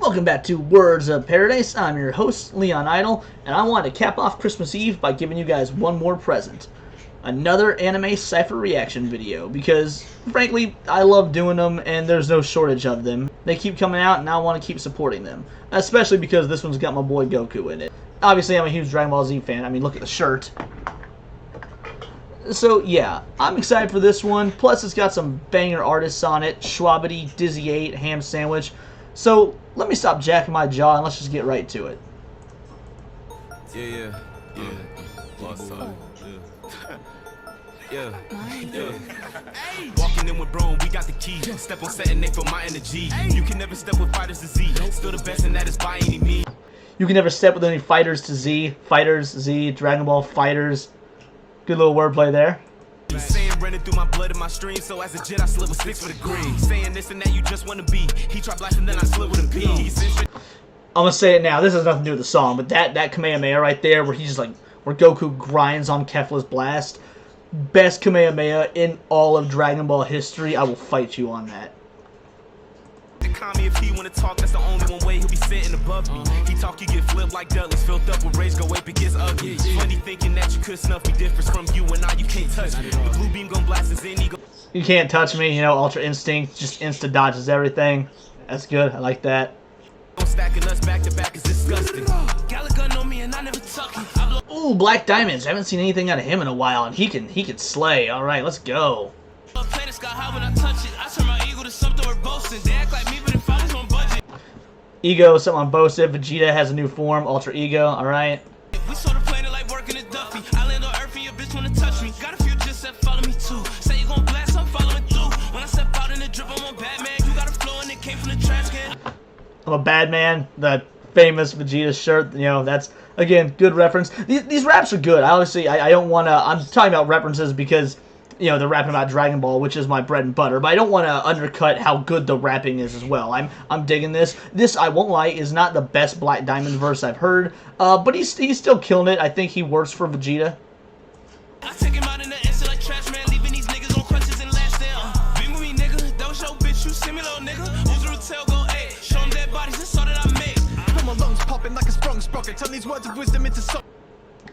Welcome back to Words of Paradise. I'm your host, Leon Idol, and I wanted to cap off Christmas Eve by giving you guys one more present. Another anime Cypher reaction video, because, frankly, I love doing them, and there's no shortage of them. They keep coming out, and I want to keep supporting them. Especially because this one's got my boy Goku in it. Obviously, I'm a huge Dragon Ball Z fan. I mean, look at the shirt. So, yeah, I'm excited for this one. Plus, it's got some banger artists on it. Schwabity, Dizzy 8, Ham Sandwich. So, let me stop jacking my jaw and let's just get right to it. Yeah. Walking in with bro, we got the key. Step on set and they feel my energy. You can never step with fighters to Z. Still the best and that is by any means. You can never step with any fighters to Z. Fighters, Z, Dragon Ball, fighters. Good little wordplay there. Saying running through my blood and my stream, so as a jet I slid with 6 for the green. Saying this and that you just wanna be. He tried blasting, then I slid with a P. I'm gonna say it now. This has nothing to do with the song, but that Kamehameha right there, where he's just like, where Goku grinds on Kefla's blast, best Kamehameha in all of Dragon Ball history. I will fight you on that. If he wanna talk, that's the only one way he'll be sitting above me. He talk, you get flipped like Dudley's, filled up with rage, go ape, it gets ugly. Funny thinking that you could snuff me, difference from you and I, you can't touch me. The blue beam gon' blast his in, ego. You can't touch me, you know, Ultra Instinct just insta dodges everything. That's good, I like that. Stacking us back to back is disgusting. On me and I never Ooh, Black Diamonds. I haven't seen anything out of him in a while, and he can slay. All right, let's go. Ego, something on boasted. Vegeta has a new form, Ultra Ego. All right. We sort of playing it like working at Duffy. I land on Earth and your bitch wanna touch me. Got a few just said follow me too. Say you gon' blast, I'm following through. When I step out in the drip, I'm on Batman. You got a flow and it came from the trash can. I'm a bad man. The famous Vegeta shirt. You know, that's again good reference. These raps are good. I don't want to. I'm talking about references because, you know, they're rapping about Dragon Ball, which is my bread and butter, but I don't want to undercut how good the rapping is as well. I'm digging this. This, I won't lie, is not the best Black Diamond verse I've heard, but he's still killing it. I think he works for Vegeta. I take him out in the instant like trash man, leaving these niggas on crutches and last down. Been with me, nigga. That was your bitch, you see me, little nigga. Who's the tail go, hey, show them dead bodies, that's all that I make. My lungs popping like a sprung sprocket, turn these words of wisdom into so.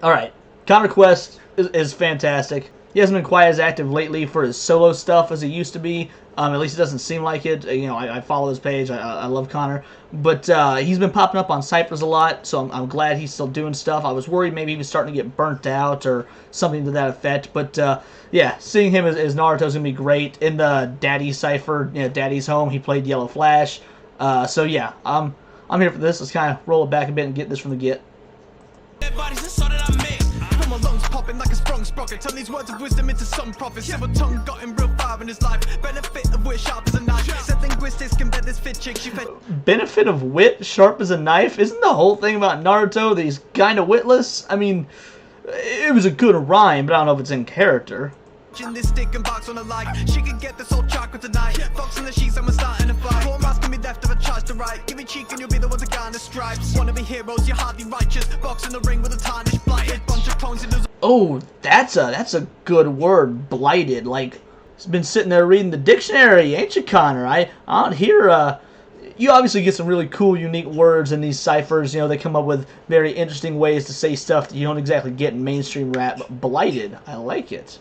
Alright, Counter Quest is fantastic. He hasn't been quite as active lately for his solo stuff as he used to be. At least it doesn't seem like it. You know, I follow his page. I love Connor. But he's been popping up on Cyphers a lot, so I'm glad he's still doing stuff. I was worried maybe he was starting to get burnt out or something to that effect. But, yeah, seeing him as Naruto is going to be great. In the Daddy Cypher, you know, Daddy's Home, he played Yellow Flash. So, yeah, I'm here for this. Let's kind of roll it back a bit and get this from the get. My lungs popping like a sprung sprocket. Turn these words of wisdom into some profit. Silver tongue got him real fire in his life. Benefit of wit sharp as a knife. Said linguistics can bet this fit chick. She fed. Benefit of wit sharp as a knife? Isn't the whole thing about Naruto that he's kind of witless? I mean, it was a good rhyme, but I don't know if it's in character. This stick and box on a like. She can get this old chocolate tonight. Fox in the sheets and we're starting to fight. Four miles can be left if I charge to right. Give me cheek and you'll be the one to garner stripes. Wanna be heroes, you're hardly righteous. Box in the ring with a tarnished blighted. Bunch of clones in the. Oh, that's a good word, blighted. Like, he's been sitting there reading the dictionary, ain't you, Connor? I don't hear, you obviously get some really cool, unique words in these ciphers. You know, they come up with very interesting ways to say stuff that you don't exactly get in mainstream rap. But blighted, I like it.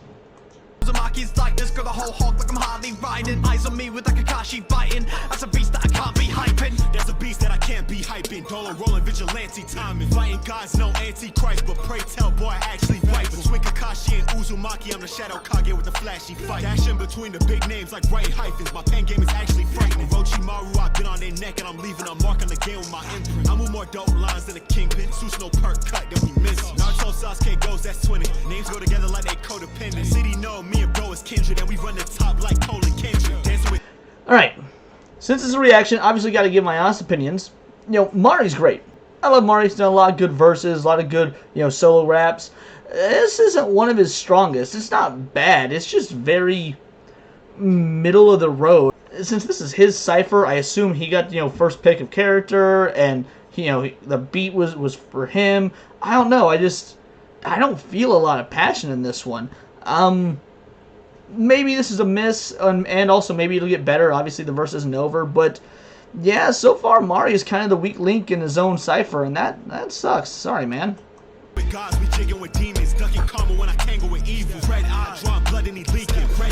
Uzumaki's like this, got a whole hog like I'm hardly riding. Eyes on me with like a Kakashi biting. That's a beast that I can't be hyping. There's a beast that I can't be hyping. Dolo rolling vigilante timing. Fighting gods, no antichrist, but pray tell boy I actually fight. Between Kakashi and Uzumaki, I'm the Shadow Kage with the flashy fight. Dashing between the big names like right hyphens. My pen game is actually frightening. Orochimaru, I've been on their neck and I'm leaving a mark on the game with my imprint. I move more dope lines than a kingpin. Suits no perk cut that we miss. Naruto, Sasuke goes, that's 20. Names go together like they codependent. City know me and bro is kindred, and we run the top like Cole and Kendrick. Dancing with. Alright, since it's a reaction, obviously got to give my honest opinions. You know, Mari's great. I love Mari. He's done a lot of good verses, a lot of good, you know, solo raps. This isn't one of his strongest. It's not bad. It's just very middle of the road. Since this is his cipher, I assume he got, you know, first pick of character, and, you know, the beat was for him. I don't know. I don't feel a lot of passion in this one. Maybe this is a miss, and also maybe it'll get better. Obviously, the verse isn't over, but Yeah, so far Mari is kind of the weak link in his own Cypher, and that sucks. Sorry, man.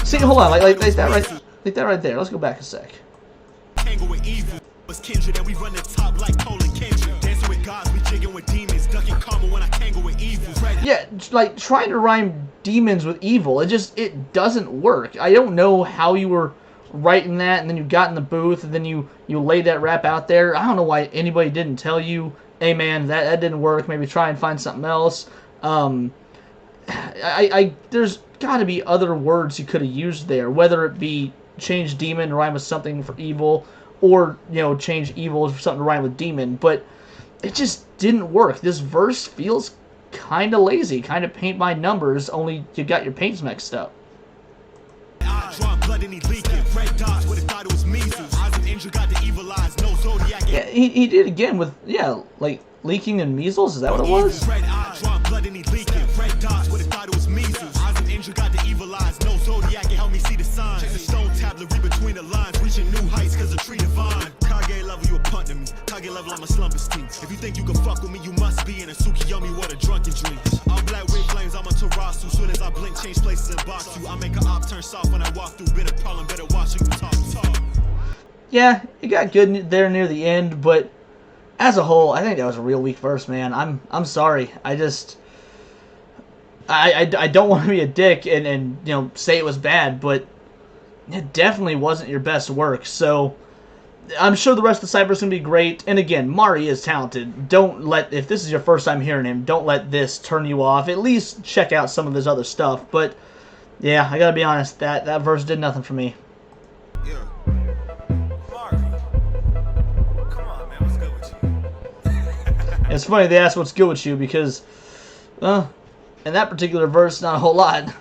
See, hold on, like that right there. Let's go back a sec. Yeah, like trying to rhyme demons with evil, it doesn't work. I don't know how you were writing that, and then you got in the booth, and then you laid that rap out there. I don't know why anybody didn't tell you, hey man, that didn't work. Maybe try and find something else. There's got to be other words you could have used there, whether it be change demon to rhyme with something for evil, or change evil for something to rhyme with demon. But it just didn't work. This verse feels kind of lazy, kind of paint by numbers. Only you got your paints mixed up. Yeah, he did again with like leaking and measles. Is that what it was? If you think you can fuck with me, you must be in a Tsukiyomi, what a drunken dream. I'm black with flames, I'm a Tarasu. Soon as I blink, change places and box you. I make an op turn soft when I walk through. Been a problem, better watch you talk. Yeah, it got good there near the end, but as a whole, I think that was a real weak verse, man. I'm sorry. I don't want to be a dick and say it was bad, but it definitely wasn't your best work. So I'm sure the rest of the Cypher is going to be great. And again, Mari is talented. Don't let, if this is your first time hearing him, don't let this turn you off. At least check out some of his other stuff. But yeah, I got to be honest, that verse did nothing for me. Yeah. Mari. Come on, man. What's good with you? It's funny they asked what's good with you because, well, in that particular verse, not a whole lot.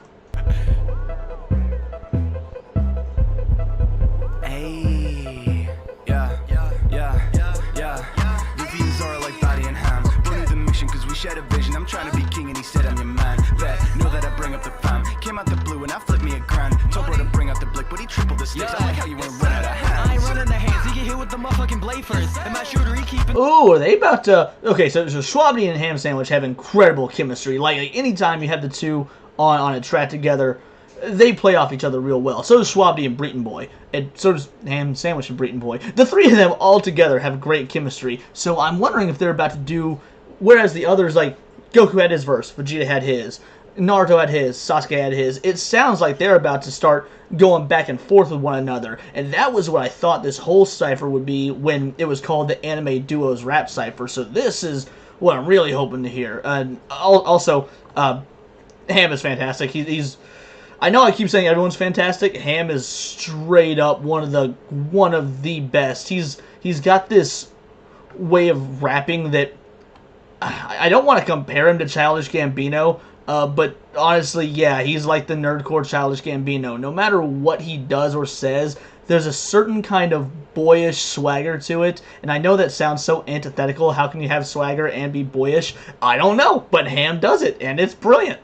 Shed a vision, I'm trying to be king and he said I'm your man. Bet, know that I bring up the fam. Came out the blue and I flipped me a grand. Told bro to bring out the blick, but he tripled the sticks. I like how you wanna run out of hands. I ain't running the hands, he get hit with the motherfucking blade first. And my shooter, he keeping. Ooh, are they about to... Okay, so Schwabby and Ham Sandwich have incredible chemistry. Like anytime you have the two on a track together, they play off each other real well. So does Schwabby and Breton Boy. And so does Ham Sandwich and Breton Boy. The three of them all together have great chemistry. So I'm wondering if they're about to do... Whereas the others, like, Goku had his verse, Vegeta had his, Naruto had his, Sasuke had his. It sounds like they're about to start going back and forth with one another. And that was what I thought this whole Cypher would be when it was called the Anime Duos Rap Cypher. So this is what I'm really hoping to hear. Also, Ham is fantastic. He's... I know I keep saying everyone's fantastic. Ham is straight up one of the best. He's got this way of rapping that... I don't want to compare him to Childish Gambino, but honestly, yeah, he's like the nerdcore Childish Gambino. No matter what he does or says, there's a certain kind of boyish swagger to it, and I know that sounds so antithetical. How can you have swagger and be boyish? I don't know, but Ham does it, and it's brilliant.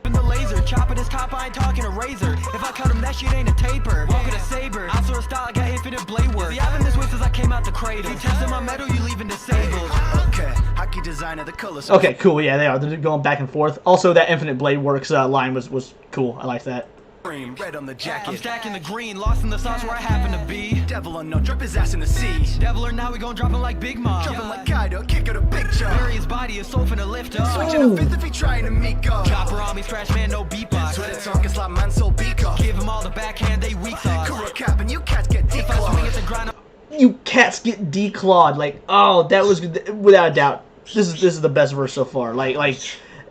The laser, chopping his top, I ain't talking a razor. If I cut him, that shit ain't a taper. Walk with a saber, I saw a style, I got infinite blade work. See, I've been this way since I came out the cradle. If you testing my metal, you leaving disabled. Okay, hockey designer, the colors. Okay, cool, yeah, they are. They're going back and forth. Also, that Infinite Blade Works line was cool. I like that. Red on the jacket. I'm stacking the green, lost in the sauce where I happen to be. Devil or no, drop his ass in the sea. Devil or now we gon' drop him like Big Mom. Drop him like Kaido, kick out a big chop. Bury his body, his soul finna lift up. Switching a fifth if he trying to meet God. Chopper on me, scratch man, no beatbox. Sweat it talking slap man, so beak off. Give him all the backhand, they weak sauce. Kuro cap and you cats get If I swing at the grind, You cats get declawed. Like, oh, that was without a doubt. This is the best verse so far. Like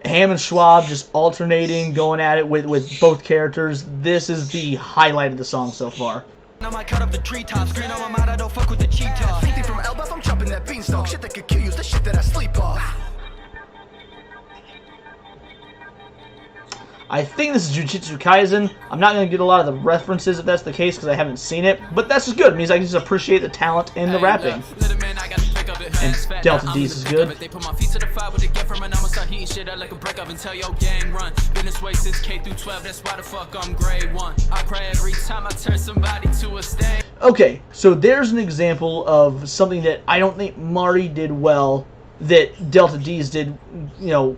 Ham and Schwab just alternating, going at it with both characters. This is the highlight of the song so far. I might cut up the treetops. Screen on my mind, I don't fuck with the cheetah. Anything from Elbow, I'm chopping that beanstalk. Shit that could kill you's the shit that I sleep off. I think this is Jujutsu Kaisen. I'm not going to get a lot of the references if that's the case because I haven't seen it. But that's just good. It means I can just appreciate the talent in the rapping. Little man, I got to pick up the and Delta D's is good. They put my feet to the fire with the get from, and I'ma start heating shit up like a break up and tell your gang run. Been this way since K through 12, that's why the fuck I'm grade 1. I cry every time I turn somebody to a stain. Okay, so there's an example of something that I don't think Mari did well that Delta D's did, you know,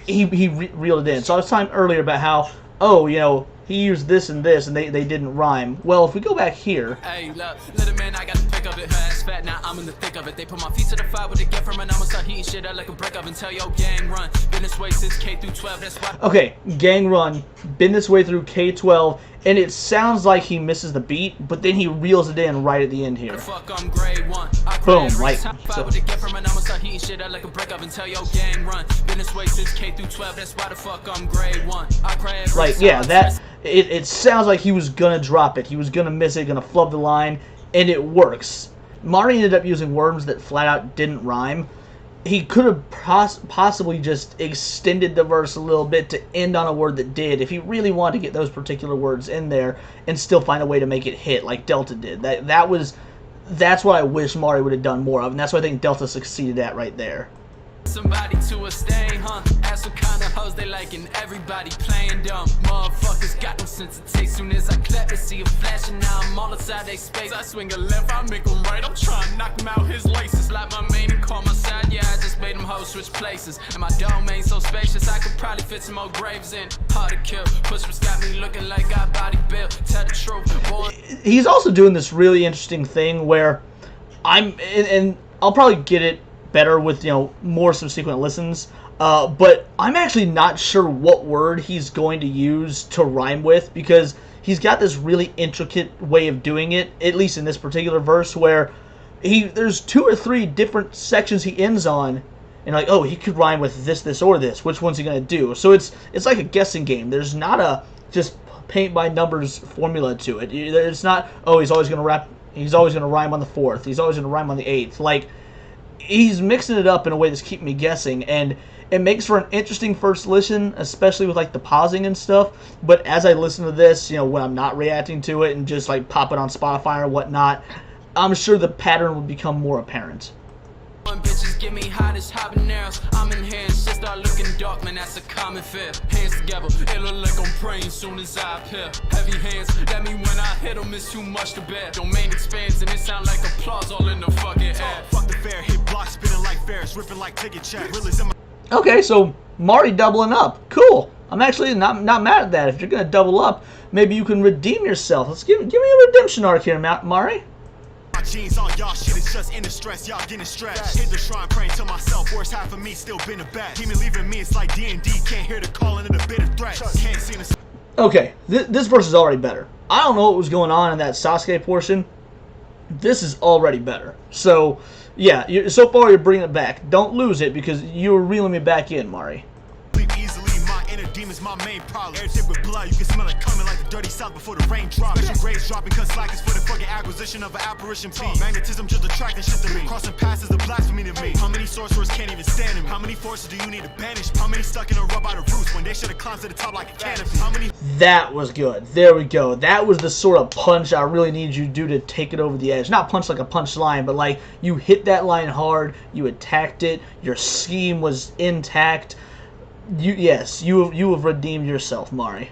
he reeled it in. So I was talking earlier about how, oh, you know, he used this and this, and they didn't rhyme. Well, if we go back here... Hey, look, little man, I got to pick up it. Her ass fat, now I'm in the thick of it. They put my feet to the fire with the get from, and I'ma start heating shit up like a break up and tell your gang run. Been this way since K through 12, that's why... Okay, gang run, been this way through K-12, and it sounds like he misses the beat, but then he reels it in right at the end here. Fuck, I'm grade 1. Boom, like so. With the get from, and I'ma start heating shit up like a break up and tell your gang run. Been this way since K through 12, that's why the fuck I'm grade 1. I cry every Like, time yeah, I that... It sounds like he was gonna drop it. He was gonna miss it, gonna flub the line, and it works. Mari ended up using words that flat out didn't rhyme. He could have possibly just extended the verse a little bit to end on a word that did, if he really wanted to get those particular words in there and still find a way to make it hit, like Delta did. That's what I wish Mari would have done more of, and that's what I think Delta succeeded at right there. Somebody to a stain, huh? Ask what kind of hoes they like, and everybody playing dumb. Motherfuckers got no sense of taste. Soon as I clap, they see a flash, and now I'm all inside they space. I swing a left, I make him right. I'm trying to knock him out his laces. Like my main and call my side. Yeah, I just made them hoes switch places. And my domain so spacious, I could probably fit some more graves in. Hard to kill. Push got me looking like I body built. Tell the truth, boy. He's also doing this really interesting thing where and I'll probably get it better with, you know, more subsequent listens, but I'm actually not sure what word he's going to use to rhyme with, because he's got this really intricate way of doing it, at least in this particular verse, where there's 2 or 3 different sections he ends on, and like, oh, he could rhyme with this, this, or this. Which one's he gonna do? So it's like a guessing game. There's not a just paint by numbers formula to it. It's not, oh, he's always gonna rhyme on the 4th. He's always gonna rhyme on the 8th. Like, he's mixing it up in a way that's keeping me guessing, and it makes for an interesting first listen, especially with like the pausing and stuff. But as I listen to this, you know, when I'm not reacting to it and just like pop it on Spotify or whatnot, I'm sure the pattern will become more apparent. Bitches give me hot as habaneros. I'm in here and shit start looking dark, man, that's a common fear. Hands together, it look like I'm praying soon as I appear. Heavy hands, that mean when I hit them it's too much to bear. Domain expands and it sound like applause all in the fucking air. Fuck the fair, hit blocks, spinning like fairs, ripping like ticket check. Realism. Okay, so Mari doubling up. Cool. I'm actually not mad at that. If you're gonna double up, maybe you can redeem yourself. Let's give me a redemption arc here, Mari. My jeans on y'all shit is just in the stress, y'all getting stretched. Hit the shrine praying to myself, worst half of me still been a bat. Demon leaving me, it's like D&D, can't hear the calling of the bitter threat. Can't see the... Okay, this verse is already better. I don't know what was going on in that Sasuke portion. This is already better. So, yeah, so far you're bringing it back. Don't lose it, because you're reeling me back in, Mari. Easily, my inner demon's my main problem. Everything with blood, you can smell it coming like the dirty south before the rain drops. Vision grades dropping, cause slack is for the fucking acquisition of an apparition fee. Magnetism just attracting shit to me. Crossing paths is a blasphemy to me. How many sorcerers can't even stand him? How many forces do you need to banish? How many stuck in a rub out of roots when they should have climbed to the top like a canopy? How many... That was good. There we go. That was the sort of punch I really need you to do to take it over the edge. Not punch like a punch line, but like you hit that line hard, you attacked it, your scheme was intact. You have redeemed yourself, Mari.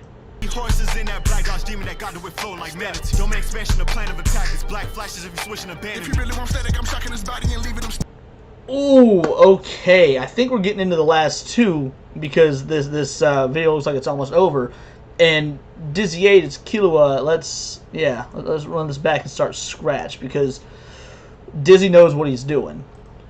Horses in that black dodge demon that got to it flow like manatee. Domain expansion, the plan of attack is black flashes if you switching a band. If you really want static, I'm shocking his body and leaving him. Ooh, okay. I think we're getting into the last 2 because this video looks like it's almost over. And Dizzy 8, it's Killua. Let's run this back and start scratch, because Dizzy knows what he's doing.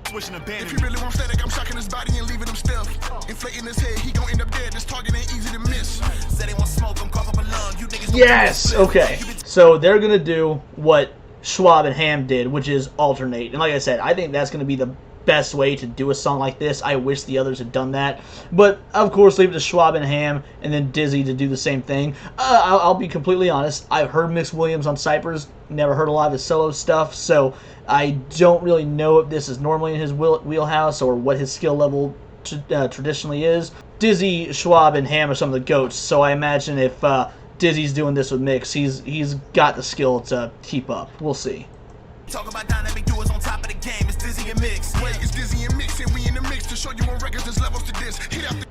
If you really want static, I'm shocking his body and leaving him still. Inflating his head, he gon' end up dead. This target ain't easy to miss. Said they want smoke, I'm cough up a lung. You niggas yes! Okay. So they're gonna do what Schwab and Ham did, which is alternate. And like I said, I think that's gonna be the best way to do a song like this. I wish the others had done that. But, of course, leave it to Schwab and Ham and then Dizzy to do the same thing. I'll be completely honest. I've heard Mix Williams on Cyphers. Never heard a lot of his solo stuff. So I don't really know if this is normally in his wheelhouse or what his skill level traditionally is. Dizzy, Schwab, and Ham are some of the GOATs. So I imagine if Dizzy's doing this with Mix, he's got the skill to keep up. We'll see. Talk about dynamic duos on top of the game. It's Dizzy and Mix. Wait, it's Dizzy and Mix, and we in the mix to show you on records there's levels to this. Hit after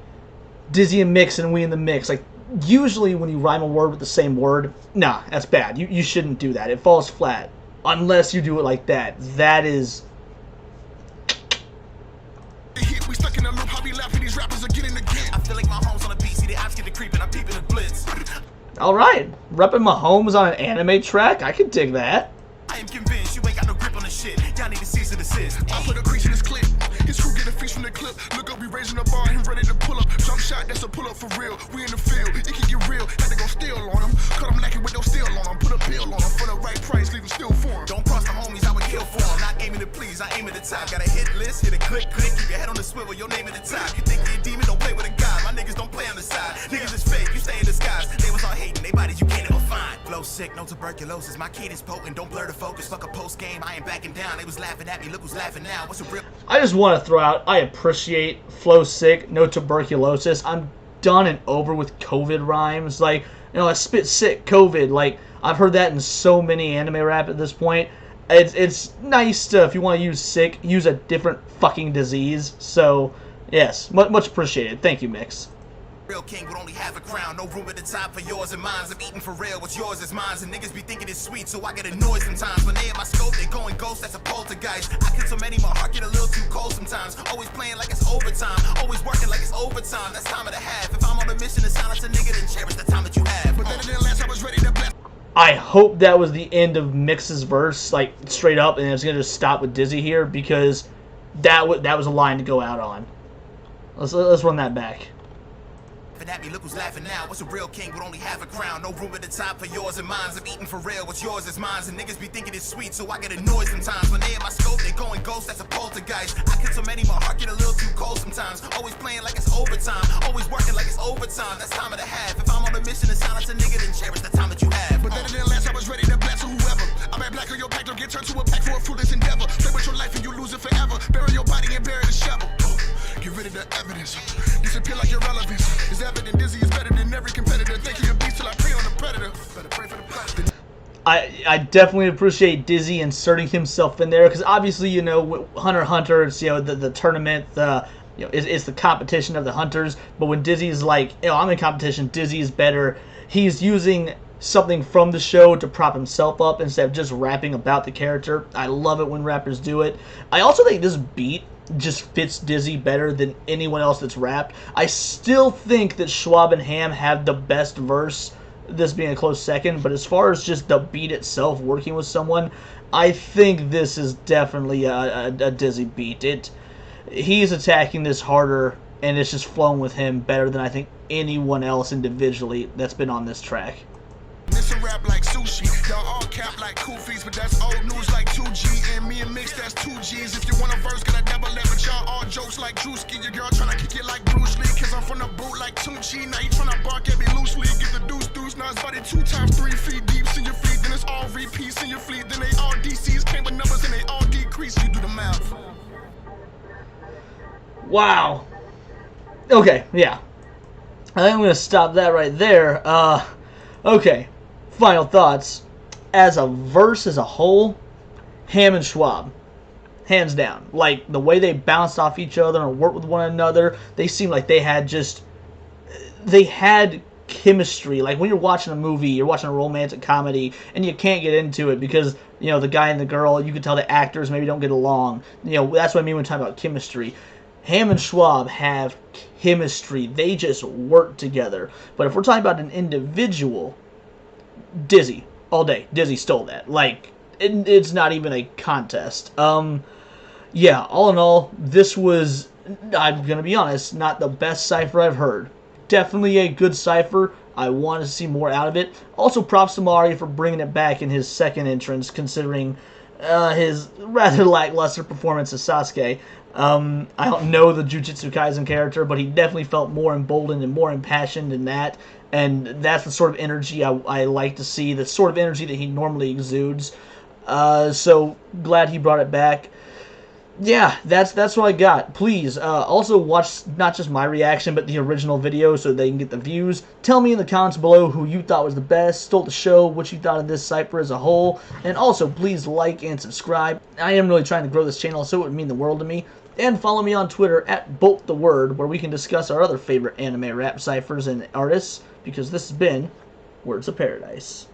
Dizzy and Mix and we in the mix. Like, usually when you rhyme a word with the same word, nah, that's bad. You shouldn't do that. It falls flat. Unless you do it like that. That is... hit. We stuck in a loop. How we laughing? These rappers are getting again. I feel like my home's on a beat. See the ops get the creeping. I'm peeping the blitz. Alright. Repping Mahomes on an anime track? I can dig that. I am convinced you ain't got no grip on the shit. Y'all need to cease and desist. I put a crease in his clip. His crew get a feast from the clip. Look up, we raising the bar, him ready to pull up. Jump shot, that's a pull up for real. We in the field, it can get real. Had to go steal on him. Cut him lacking with no steel on him. Put a bill on him for the right price, leave him still for him. Don't cross the homies, I would kill for them. Not aiming to please, I aim at the top. Got a hit list, hit a click, click. Keep your head on the swivel, your name at the top. You think you're a demon, don't play with a god. My niggas don't play on the side. Niggas is fake, you stay in disguise. They was all hating, they bodies you can't ever find. Flow sick, no tuberculosis. My kid is potent, don't blur the focus. Fuck a post game, I ain't backing down. They was laughing at me, look who's laughing now. What's a real? I just want to throw out, I appreciate flow sick, no tuberculosis. I'm done and over with COVID rhymes. Like, you know, I spit sick, COVID. Like, I've heard that in so many anime rap at this point. It's nice to, if you want to use sick, use a different fucking disease. So, yes, much appreciated. Thank you, Mix. Real king would only have a crown, no room at the top for yours and mine. I'm eating for real, what's yours is mine. And niggas be thinking it's sweet, so I get annoyed sometimes. When they in my scope, they going ghost, that's a poltergeist. I kill so many, my heart get a little too cold sometimes. Always playing like it's overtime, always working like it's overtime. That's time of the half. If I'm on a mission to silence a nigga, then cherish the time that you have. But then it didn't last, I was ready to blast. I hope that was the end of Mix's verse, like, straight up, and it's going to just stop with Dizzy here, because that was a line to go out on. Let's run that back. At me, look who's laughing now. What's a real king would only have a crown? No room at the top for yours and mine. I'm eating for real, what's yours is mine. And niggas be thinking it's sweet, so I get annoyed sometimes. When they in my scope, they going ghost, that's a poltergeist. I kill so many, my heart get a little too cold sometimes. Always playing like it's overtime, always working like it's overtime. That's time of the half. If I'm on a mission to silence a nigga, then cherish the time that you have. But then it didn't last, I was ready to blast whoever. I'm at black on your pack, don't get turned to a pack for a fruitless endeavor. Play with your life and you lose it forever. Bury your body and bury the shovel. Get rid of the evidence. Disappear like irrelevance. It's evident Dizzy is better than every competitor. Think you a beast till I prey on the predator. Better pray for the predator. I definitely appreciate Dizzy inserting himself in there, because obviously, you know, Hunter x Hunter, it's, you know, the tournament, it's the competition of the hunters. But when Dizzy's like, you know, I'm in competition, Dizzy is better. He's using something from the show to prop himself up instead of just rapping about the character. I love it when rappers do it. I also think this beat just fits Dizzy better than anyone else that's rapped. I still think that Schwab and Ham have the best verse, this being a close second, but as far as just the beat itself working with someone, I think this is definitely a Dizzy beat. He's attacking this harder, and it's just flowing with him better than I think anyone else individually that's been on this track. This a rap like sushi. Y'all all cap like koofies, but that's old news like 2G. And me and Mix, that's 2Gs. If you want a verse, gotta double it. But y'all all jokes like Drewski. Your girl tryna kick it like Bruce Lee. Cause I'm from the boot like Tunchi. Now you tryna bark at me loosely. Get the deuce. Now it's body 2 times 3 feet deep. In your fleet, then it's all repeats in your fleet. Then they all DCs came with numbers and they all decrease. You do the math. Wow. Okay, yeah. I think I'm gonna stop that right there. Okay. Final thoughts. As a verse as a whole, Ham and Schwab, hands down. Like, the way they bounced off each other and worked with one another, they seemed like they had chemistry. Like, when you're watching a movie, you're watching a romantic comedy, and you can't get into it because, you know, the guy and the girl, you can tell the actors maybe don't get along. You know, that's what I mean when talking about chemistry. Ham and Schwab have chemistry. They just work together. But if we're talking about an individual, Dizzy, all day. Dizzy stole that. Like, it's not even a contest. Yeah, all in all, this was, I'm going to be honest, not the best Cypher I've heard. Definitely a good Cypher. I want to see more out of it. Also, props to Mari for bringing it back in his second entrance, considering his rather lackluster performance as Sasuke. I don't know the Jujutsu Kaisen character, but he definitely felt more emboldened and more impassioned in that. And that's the sort of energy I like to see, the sort of energy that he normally exudes. So glad he brought it back. yeah, that's what I got. Please, also watch not just my reaction, but the original video so they can get the views. Tell me in the comments below who you thought was the best, stole the show, what you thought of this Cypher as a whole, and also please like and subscribe. I am really trying to grow this channel, so it would mean the world to me. And follow me on Twitter at BoltTheWord, where we can discuss our other favorite anime rap ciphers and artists, because this has been Words of Paradise.